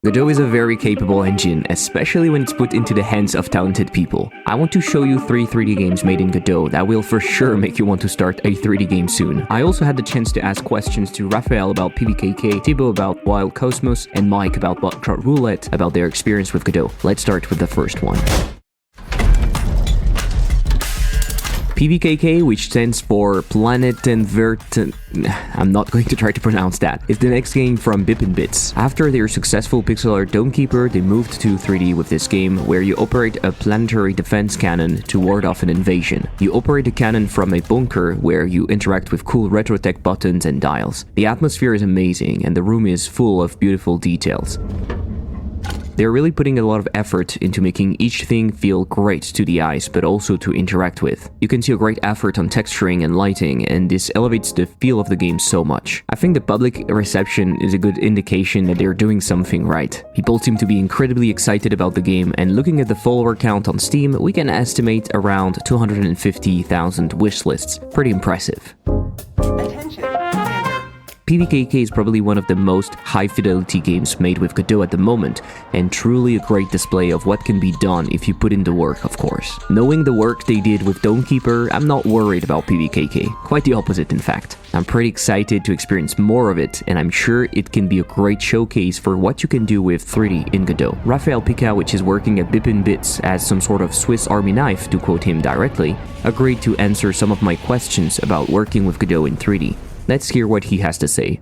Godot is a very capable engine, especially when it's put into the hands of talented people. I want to show you 3 3D games made in Godot that will for sure make you want to start a 3D game soon. I also had the chance to ask questions to Raffaele about PVKK, Thibaud about Wild Cosmos, and Mike about Buckshot Roulette about their experience with Godot. Let's start with the first one. PVKK, which stands for Planet and I'm not going to try to pronounce that, is the next game from Bits. After their successful pixel art Dome Keeper, they moved to 3D with this game, where you operate a planetary defense cannon to ward off an invasion. You operate the cannon from a bunker, where you interact with cool retro tech buttons and dials. The atmosphere is amazing, and the room is full of beautiful details. They're really putting a lot of effort into making each thing feel great to the eyes, but also to interact with. You can see a great effort on texturing and lighting, and this elevates the feel of the game so much. I think the public reception is a good indication that they're doing something right. People seem to be incredibly excited about the game, and looking at the follower count on Steam, we can estimate around 250,000 wishlists. Pretty impressive. Attention. PVKK is probably one of the most high-fidelity games made with Godot at the moment, and truly a great display of what can be done if you put in the work, of course. Knowing the work they did with Dome Keeper, I'm not worried about PVKK. Quite the opposite, in fact. I'm pretty excited to experience more of it, and I'm sure it can be a great showcase for what you can do with 3D in Godot. Raffaele, which is working at Bits as some sort of Swiss Army knife, to quote him directly, agreed to answer some of my questions about working with Godot in 3D. Let's hear what he has to say.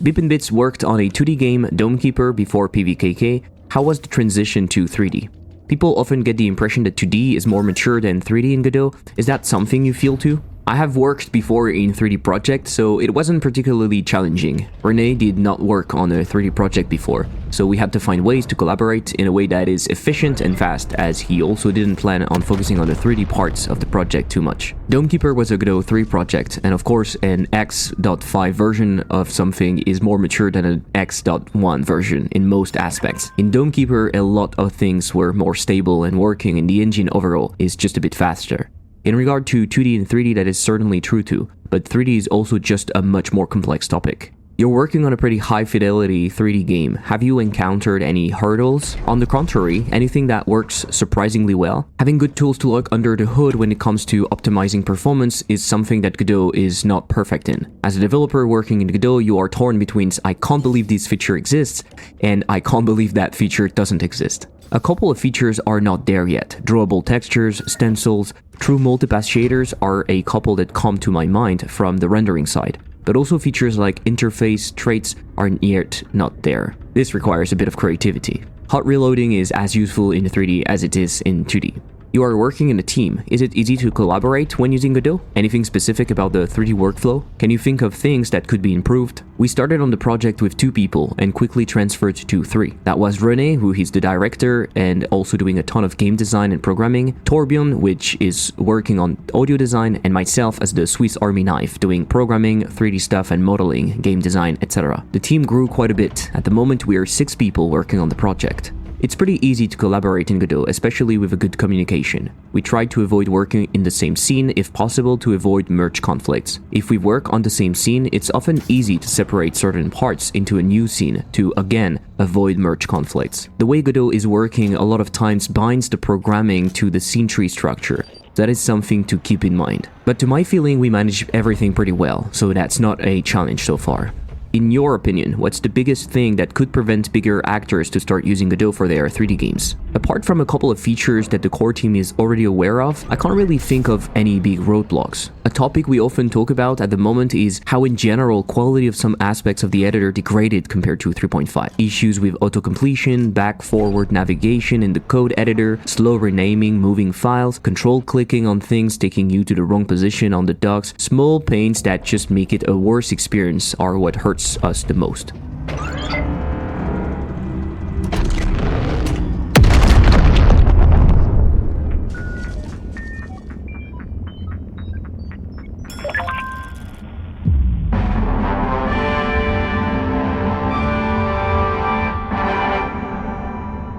Bits worked on a 2D game, Dome Keeper, before PVKK. How was the transition to 3D? People often get the impression that 2D is more mature than 3D in Godot. Is that something you feel too? I have worked before in 3D projects, so it wasn't particularly challenging. Rene did not work on a 3D project before, so we had to find ways to collaborate in a way that is efficient and fast, as he also didn't plan on focusing on the 3D parts of the project too much. Dome Keeper was a Godot 3 project, and of course an X.5 version of something is more mature than an X.1 version in most aspects. In Dome Keeper, a lot of things were more stable and working, and the engine overall is just a bit faster. In regard to 2D and 3D, that is certainly true too, but 3D is also just a much more complex topic. You're working on a pretty high-fidelity 3D game. Have you encountered any hurdles? On the contrary, anything that works surprisingly well? Having good tools to look under the hood when it comes to optimizing performance is something that Godot is not perfect in. As a developer working in Godot, you are torn between "I can't believe this feature exists" and "I can't believe that feature doesn't exist." A couple of features are not there yet. Drawable textures, stencils, true multipass shaders are a couple that come to my mind from the rendering side. But also features like interface traits are yet not there. This requires a bit of creativity. Hot reloading is as useful in 3D as it is in 2D. You are working in a team. Is it easy to collaborate when using Godot? Anything specific about the 3D workflow? Can you think of things that could be improved? We started on the project with 2 people and quickly transferred to 3. That was Rene, who is the director and also doing a ton of game design and programming, Torbjörn, which is working on audio design, and myself as the Swiss Army knife, doing programming, 3D stuff and modeling, game design, etc. The team grew quite a bit. At the moment we are 6 people working on the project. It's pretty easy to collaborate in Godot, especially with a good communication. We try to avoid working in the same scene if possible to avoid merge conflicts. If we work on the same scene, it's often easy to separate certain parts into a new scene to, again, avoid merge conflicts. The way Godot is working a lot of times binds the programming to the scene tree structure. That is something to keep in mind. But to my feeling, we manage everything pretty well, so that's not a challenge so far. In your opinion, what's the biggest thing that could prevent bigger actors to start using Godot for their 3D games? Apart from a couple of features that the core team is already aware of, I can't really think of any big roadblocks. A topic we often talk about at the moment is how in general quality of some aspects of the editor degraded compared to 3.5. Issues with auto-completion, back-forward navigation in the code editor, slow renaming moving files, control clicking on things taking you to the wrong position on the docs. Small pains that just make it a worse experience are what hurts us the most.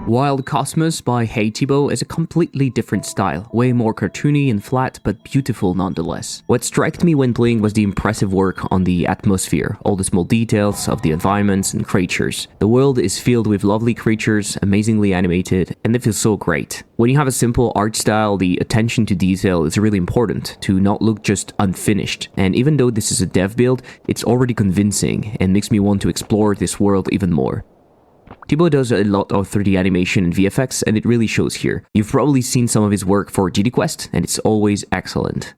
Wild Cosmos by Hey Thibaud is a completely different style, way more cartoony and flat, but beautiful nonetheless. What struck me when playing was the impressive work on the atmosphere, all the small details of the environments and creatures. The world is filled with lovely creatures, amazingly animated, and they feel so great. When you have a simple art style, the attention to detail is really important, to not look just unfinished. And even though this is a dev build, it's already convincing and makes me want to explore this world even more. Thibaud does a lot of 3D animation and VFX, and it really shows here. You've probably seen some of his work for GD Quest, and it's always excellent.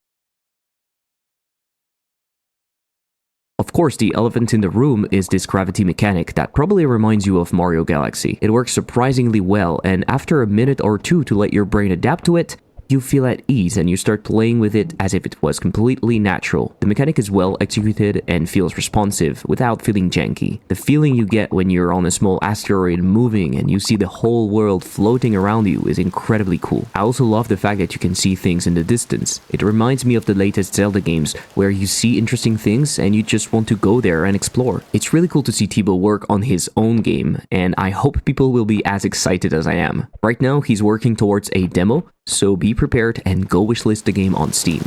Of course, the elephant in the room is this gravity mechanic that probably reminds you of Mario Galaxy. It works surprisingly well, and after a minute or two to let your brain adapt to it, you feel at ease and you start playing with it as if it was completely natural. The mechanic is well executed and feels responsive without feeling janky. The feeling you get when you're on a small asteroid moving and you see the whole world floating around you is incredibly cool. I also love the fact that you can see things in the distance. It reminds me of the latest Zelda games where you see interesting things and you just want to go there and explore. It's really cool to see Thibaud work on his own game, and I hope people will be as excited as I am. Right now he's working towards a demo, so be prepared and go wishlist the game on Steam.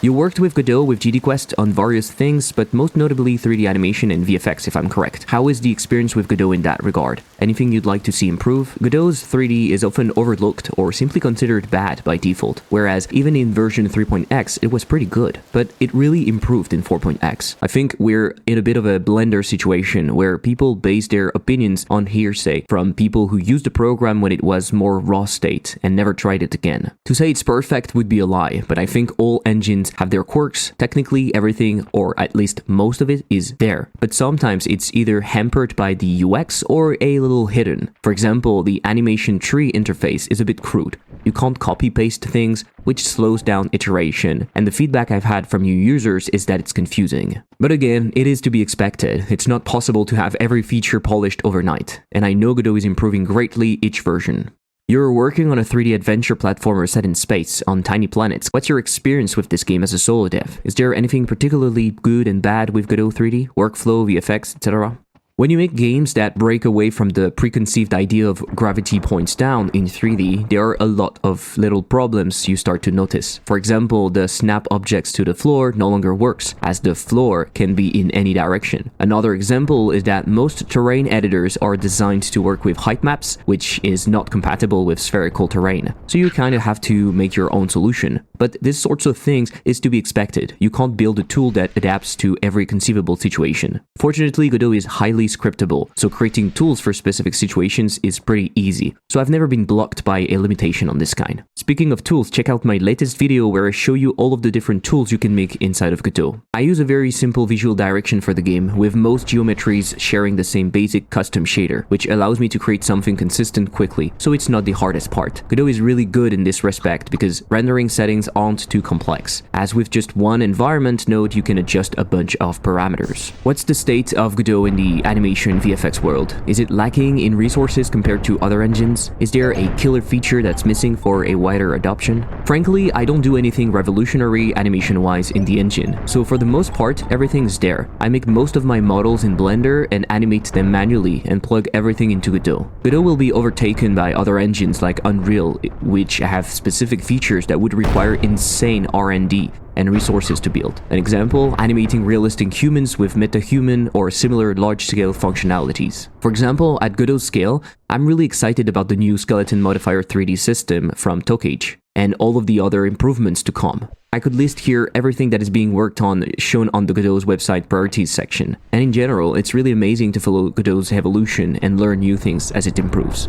You worked with Godot with GD Quest on various things, but most notably 3D animation and VFX if I'm correct. How is the experience with Godot in that regard? Anything you'd like to see improve? Godot's 3D is often overlooked or simply considered bad by default, whereas even in version 3.x it was pretty good, but it really improved in 4.x. I think we're in a bit of a Blender situation where people base their opinions on hearsay from people who used the program when it was more raw state and never tried it again. To say it's perfect would be a lie, but I think all engines have their quirks. Technically everything, or at least most of it, is there, but sometimes it's either hampered by the UX or a little hidden. For example, the animation tree interface is a bit crude. You can't copy paste things, which slows down iteration, and the feedback I've had from new users is that it's confusing. But again, it is to be expected. It's not possible to have every feature polished overnight, and I know Godot is improving greatly each version. You're working on a 3D adventure platformer set in space, on tiny planets. What's your experience with this game as a solo dev? Is there anything particularly good and bad with Godot 3D? Workflow, VFX, etc.? When you make games that break away from the preconceived idea of gravity points down in 3D, there are a lot of little problems you start to notice. For example, the snap objects to the floor no longer works, as the floor can be in any direction. Another example is that most terrain editors are designed to work with height maps, which is not compatible with spherical terrain. So you kind of have to make your own solution. But this sorts of things is to be expected. You can't build a tool that adapts to every conceivable situation. Fortunately, Godot is highly scriptable, so creating tools for specific situations is pretty easy. So I've never been blocked by a limitation on this kind. Speaking of tools, check out my latest video where I show you all of the different tools you can make inside of Godot. I use a very simple visual direction for the game, with most geometries sharing the same basic custom shader, which allows me to create something consistent quickly, so it's not the hardest part. Godot is really good in this respect because rendering settings aren't too complex. As with just one environment node, you can adjust a bunch of parameters. What's the state of Godot in the animation VFX world? Is it lacking in resources compared to other engines? Is there a killer feature that's missing for a wider adoption? Frankly, I don't do anything revolutionary animation-wise in the engine, so for the most part, everything's there. I make most of my models in Blender and animate them manually and plug everything into Godot. Godot will be overtaken by other engines like Unreal, which have specific features that would require insane R&D and resources to build. An example, animating realistic humans with metahuman or similar large-scale functionalities. For example, at Godot scale, I'm really excited about the new skeleton modifier 3D system from Tokage, and all of the other improvements to come. I could list here everything that is being worked on shown on the Godot's website priorities section, and in general, it's really amazing to follow Godot's evolution and learn new things as it improves.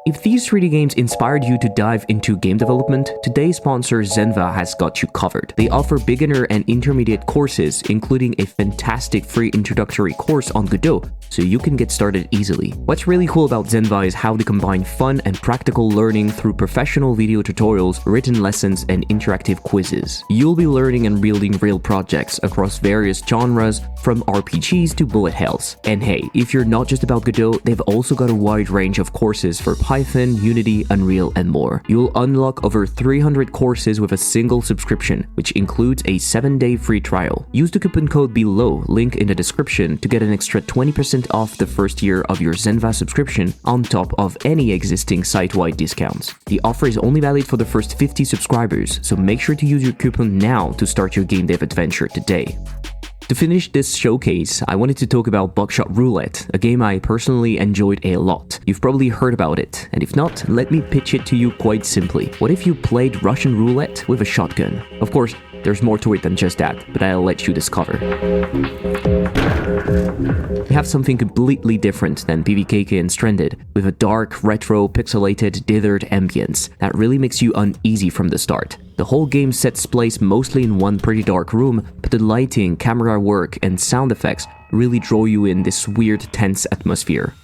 If these 3D games inspired you to dive into game development, today's sponsor Zenva has got you covered. They offer beginner and intermediate courses, including a fantastic free introductory course on Godot, so you can get started easily. What's really cool about Zenva is how they combine fun and practical learning through professional video tutorials, written lessons, and interactive quizzes. You'll be learning and building real projects across various genres, from RPGs to bullet hells. And hey, if you're not just about Godot, they've also got a wide range of courses for Python, Python, Unity, Unreal, and more. You'll unlock over 300 courses with a single subscription, which includes a 7-day free trial. Use the coupon code below, link in the description, to get an extra 20% off the first year of your Zenva subscription on top of any existing site-wide discounts. The offer is only valid for the first 50 subscribers, so make sure to use your coupon now to start your game dev adventure today. To finish this showcase, I wanted to talk about Buckshot Roulette, a game I personally enjoyed a lot. You've probably heard about it, and if not, let me pitch it to you quite simply. What if you played Russian roulette with a shotgun? Of course, there's more to it than just that, but I'll let you discover. We have something completely different than PVKK and Stranded, with a dark, retro, pixelated, dithered ambience that really makes you uneasy from the start. The whole game sets place mostly in one pretty dark room, but the lighting, camera work, and sound effects really draw you in this weird, tense atmosphere.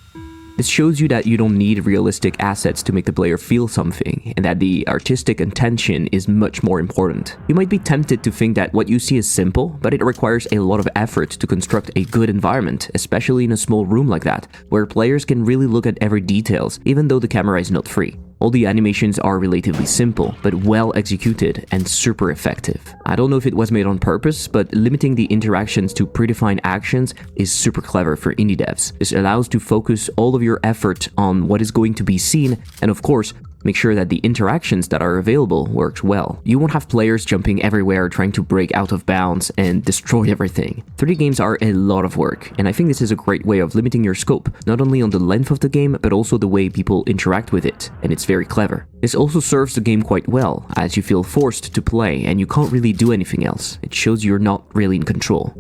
This shows you that you don't need realistic assets to make the player feel something, and that the artistic intention is much more important. You might be tempted to think that what you see is simple, but it requires a lot of effort to construct a good environment, especially in a small room like that, where players can really look at every details, even though the camera is not free. All the animations are relatively simple, but well executed and super effective. I don't know if it was made on purpose, but limiting the interactions to predefined actions is super clever for indie devs. This allows to focus all of your effort on what is going to be seen, and of course, make sure that the interactions that are available works well. You won't have players jumping everywhere trying to break out of bounds and destroy everything. 3D games are a lot of work, and I think this is a great way of limiting your scope, not only on the length of the game, but also the way people interact with it, and it's very clever. This also serves the game quite well, as you feel forced to play and you can't really do anything else. It shows you're not really in control.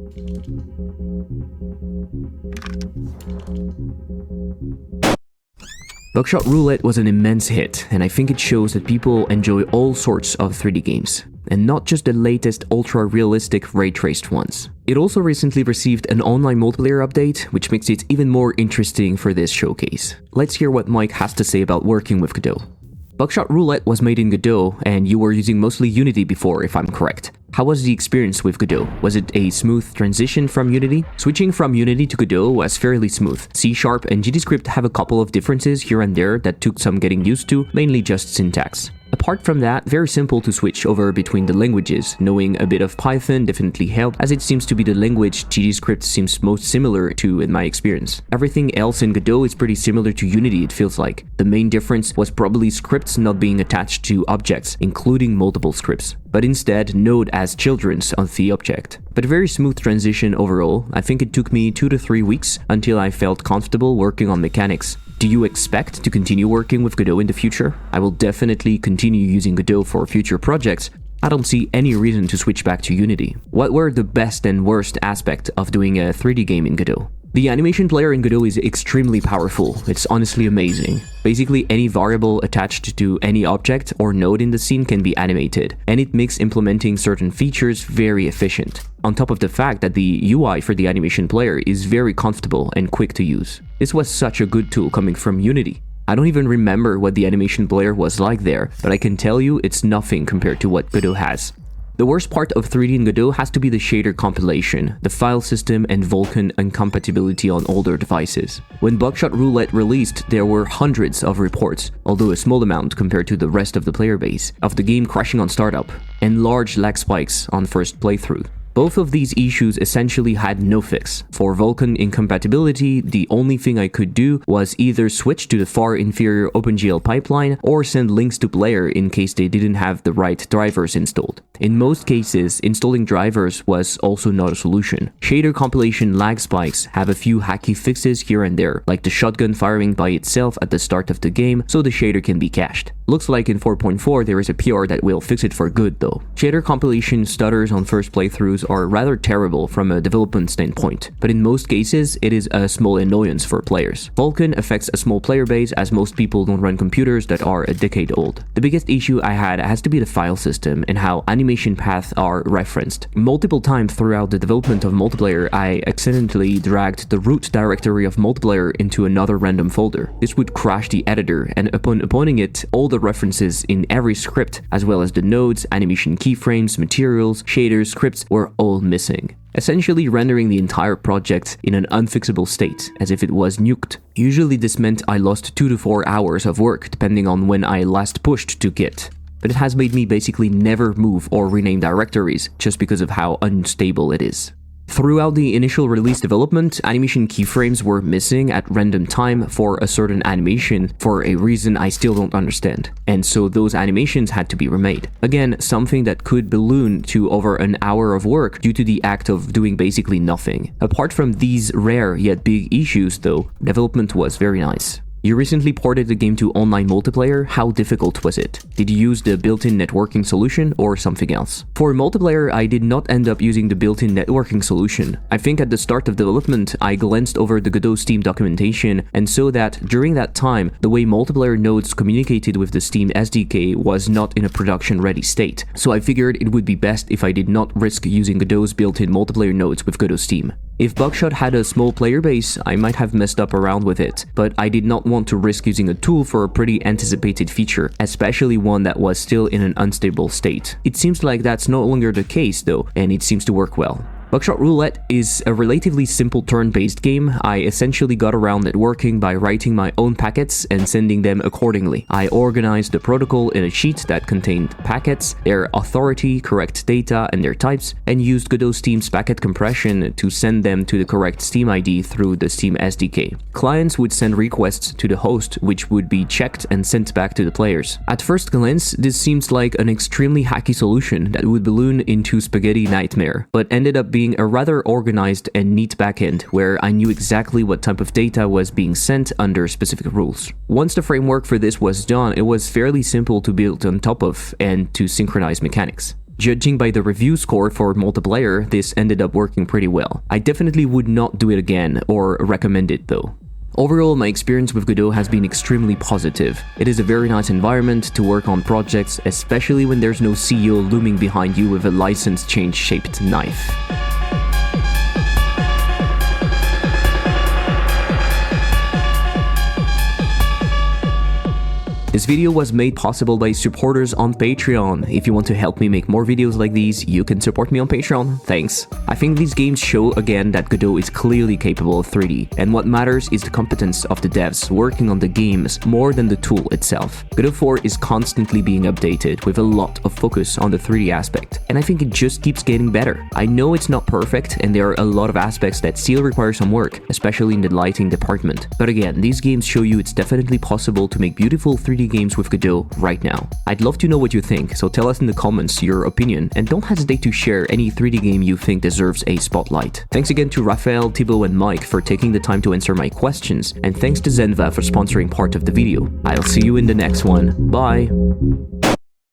Buckshot Roulette was an immense hit, and I think it shows that people enjoy all sorts of 3D games, and not just the latest ultra-realistic ray-traced ones. It also recently received an online multiplayer update, which makes it even more interesting for this showcase. Let's hear what Mike has to say about working with Godot. Buckshot Roulette was made in Godot, and you were using mostly Unity before, if I'm correct. How was the experience with Godot? Was it a smooth transition from Unity? Switching from Unity to Godot was fairly smooth. C# and GDScript have a couple of differences here and there that took some getting used to, mainly just syntax. Apart from that, very simple to switch over between the languages. Knowing a bit of Python definitely helped, as it seems to be the language GDScript seems most similar to in my experience. Everything else in Godot is pretty similar to Unity, it feels like. The main difference was probably scripts not being attached to objects, including multiple scripts, but instead node as children's on the object. But a very smooth transition overall. I think it took me 2 to 3 weeks until I felt comfortable working on mechanics. Do you expect to continue working with Godot in the future? I will definitely continue using Godot for future projects. I don't see any reason to switch back to Unity. What were the best and worst aspects of doing a 3D game in Godot? The animation player in Godot is extremely powerful. It's honestly amazing. Basically, any variable attached to any object or node in the scene can be animated, and it makes implementing certain features very efficient. On top of the fact that the UI for the animation player is very comfortable and quick to use. This was such a good tool coming from Unity. I don't even remember what the animation player was like there, but I can tell you it's nothing compared to what Godot has. The worst part of 3D in Godot has to be the shader compilation, the file system, and Vulkan incompatibility on older devices. When Buckshot Roulette released, there were hundreds of reports, although a small amount compared to the rest of the player base, of the game crashing on startup, and large lag spikes on first playthrough. Both of these issues essentially had no fix. For Vulkan incompatibility, the only thing I could do was either switch to the far inferior OpenGL pipeline or send links to player in case they didn't have the right drivers installed. In most cases, installing drivers was also not a solution. Shader compilation lag spikes have a few hacky fixes here and there, like the shotgun firing by itself at the start of the game so the shader can be cached. Looks like in 4.4 there is a PR that will fix it for good though. Shader compilation stutters on first playthroughs are rather terrible from a development standpoint, but in most cases it is a small annoyance for players. Vulkan affects a small player base as most people don't run computers that are a decade old. The biggest issue I had has to be the file system and how animation paths are referenced. Multiple times throughout the development of multiplayer, I accidentally dragged the root directory of multiplayer into another random folder. This would crash the editor, and upon opening it, all the references in every script, as well as the nodes, animation keyframes, materials, shaders, scripts were all missing, essentially rendering the entire project in an unfixable state, as if it was nuked. Usually this meant I lost 2 to 4 hours of work, depending on when I last pushed to Git. But it has made me basically never move or rename directories, just because of how unstable it is. Throughout the initial release development, animation keyframes were missing at random time for a certain animation for a reason I still don't understand, and so those animations had to be remade. Again, something that could balloon to over an hour of work due to the act of doing basically nothing. Apart from these rare yet big issues though, development was very nice. You recently ported the game to online multiplayer. How difficult was it? Did you use the built-in networking solution or something else? For multiplayer, I did not end up using the built-in networking solution. I think at the start of development, I glanced over the Godot Steam documentation and saw that during that time, the way multiplayer nodes communicated with the Steam SDK was not in a production-ready state. So I figured it would be best if I did not risk using Godot's built-in multiplayer nodes with Godot Steam. If Buckshot had a small player base, I might have messed up around with it, but I did not want to risk using a tool for a pretty anticipated feature, especially one that was still in an unstable state. It seems like that's no longer the case though, and it seems to work well. Buckshot Roulette is a relatively simple turn-based game. I essentially got around networking by writing my own packets and sending them accordingly. I organized the protocol in a sheet that contained packets, their authority, correct data, and their types, and used Godot Steam's packet compression to send them to the correct Steam ID through the Steam SDK. Clients would send requests to the host, which would be checked and sent back to the players. At first glance, this seems like an extremely hacky solution that would balloon into spaghetti nightmare, but ended up being a rather organized and neat backend where I knew exactly what type of data was being sent under specific rules. Once the framework for this was done, it was fairly simple to build on top of and to synchronize mechanics. Judging by the review score for multiplayer, this ended up working pretty well. I definitely would not do it again or recommend it though. Overall, my experience with Godot has been extremely positive. It is a very nice environment to work on projects, especially when there's no CEO looming behind you with a license change-shaped knife. This video was made possible by supporters on Patreon. If you want to help me make more videos like these, you can support me on Patreon. Thanks. I think these games show again that Godot is clearly capable of 3D, and what matters is the competence of the devs working on the games more than the tool itself. Godot 4 is constantly being updated with a lot of focus on the 3D aspect, and I think it just keeps getting better. I know it's not perfect, and there are a lot of aspects that still require some work, especially in the lighting department. But again, these games show you it's definitely possible to make beautiful 3D games with Godot right now. I'd love to know what you think, so tell us in the comments your opinion, and don't hesitate to share any 3D game you think deserves a spotlight. Thanks again to Raffaele, Thibaud and Mike for taking the time to answer my questions, and thanks to Zenva for sponsoring part of the video. I'll see you in the next one. Bye!